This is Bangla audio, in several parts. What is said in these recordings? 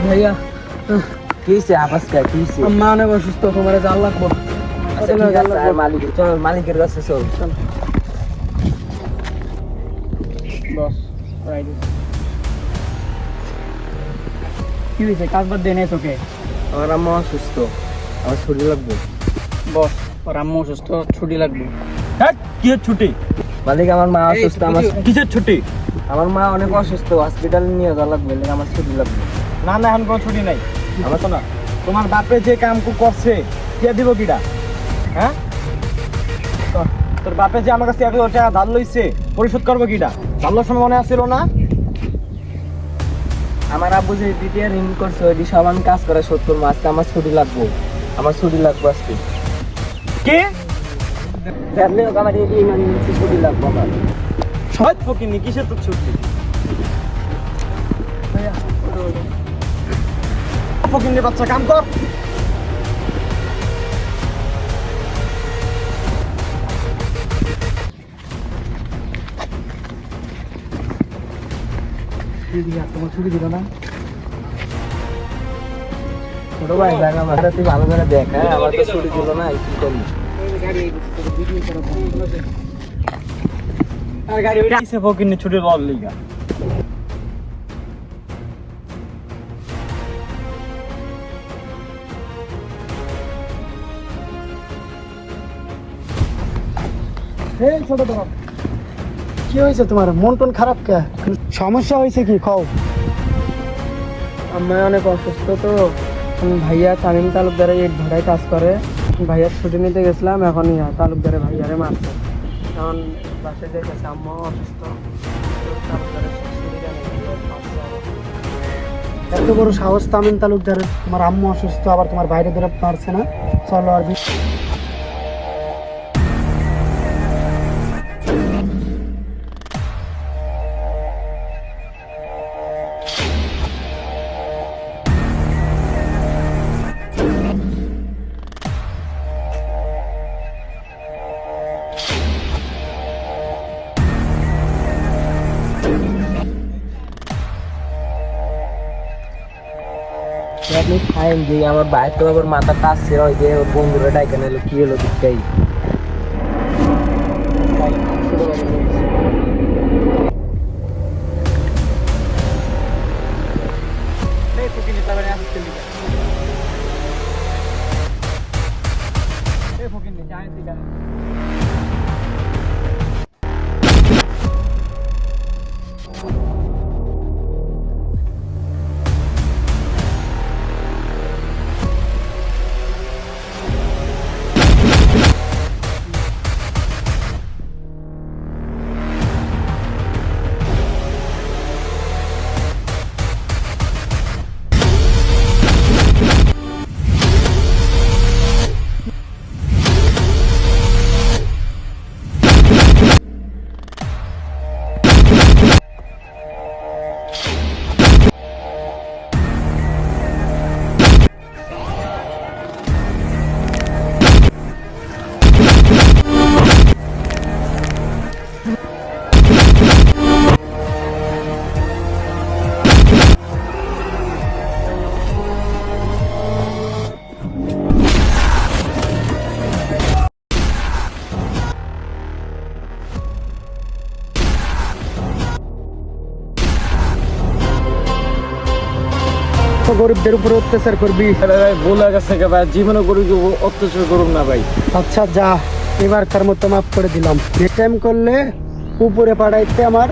ভাইয়া কি হইছে আবাস কা কি হইছে? মা অনেক অসুস্থ, তোমার জাল লাগবো। আচ্ছা ঠিক আছে, আর মালিকের কাছে চল। বস কি হয়েছে? কাজ বাদ দিয়ে নেই তোকে? আমার আম্মা অসুস্থ, আমার ছুটি লাগবে। বস ওর আম্মু অসুস্থ, ছুটি লাগবে। হ্যাঁ কি ছুটি? মালিক আমার মা অসুস্থ, আমার কিসের ছুটি? আমার মা অনেক অসুস্থ, হসপিটালে নিয়ে যাওয়া লাগবে, আমার ছুটি লাগবে। না না এখন কোনো ছুটি নাই। আমার তো না, তোমার বাপে যে কাম করছে কে দিব কিডা? হ্যাঁ তোর বাপে যে আমার কাছে 1,000 টাকা ধার লইছে পরিশোধ করবো কিডা? ধার সময় মনে আসছিল না? আমার আব্বু যে দ্বিতীয় ঋণ করছে ওই সব আমি কাজ করে শোধ করবো। আজকে আমার ছুটি লাগবো, আমার ছুটি লাগবে আজকে। কে ফ্যামিলি হোক, আমার এই ইমার্জেন্সি ছুটি লাগবে আমার। সবাই ফকিনি কিসের তোর ছুটি? ফকিনি বাচ্চা কাম কর। তোমার ছুটি দিল না? ছোট ভাই জায়গা মাথা তুই ভালো করে দেখ। হ্যাঁ আমার তো ছুটি দিল না, কি করবি? আর গাড়ি ওইটা কিসে ফকিনি ছুটি লওয়ার লিগা? ছোট তোমার কি হয়েছে? তোমার মন টন খারাপ কে? সমস্যা হয়েছে কি খাও? আমি অনেক অসুস্থ তো। ভাইয়া তামিম তালুকদারে ইট ভাড়ায় কাজ করে। ভাইয়ার ছুটি নিতে গেছিলাম, এখন তালুকদারে ভাইয়ারে মারছে। এখন বাসায় দেখেছে আম্মা অসুস্থ, তালুকদারের ছুটিটা নেই, মারছে আবার। এত বড় সাহস তামিম তালুকদারের, তোমার আম্মু অসুস্থ আবার তোমার বাইরে ধরে পারছে না। চলো আর আপনি ফাইন দিই, আমার বাইরে তো আবার মাথা টাচছে, ওই যে ওর বন্ধুরা ডাইকে নিলো, কি হলো দিকটাই। গরিবদের উপরে অত্যাচার করবি? ভুল হয়ে গেছে ভাই, জীবনে গরিব অত্যাচার করুন না ভাই। আচ্ছা যা, এবার তার মতো মাফ করে দিলাম। নেক্সট টাইম করলে উপরে পাঠাইতে আমার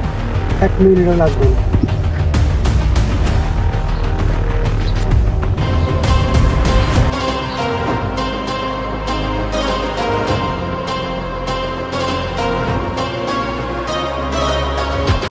1 মিনিটও লাগবে না।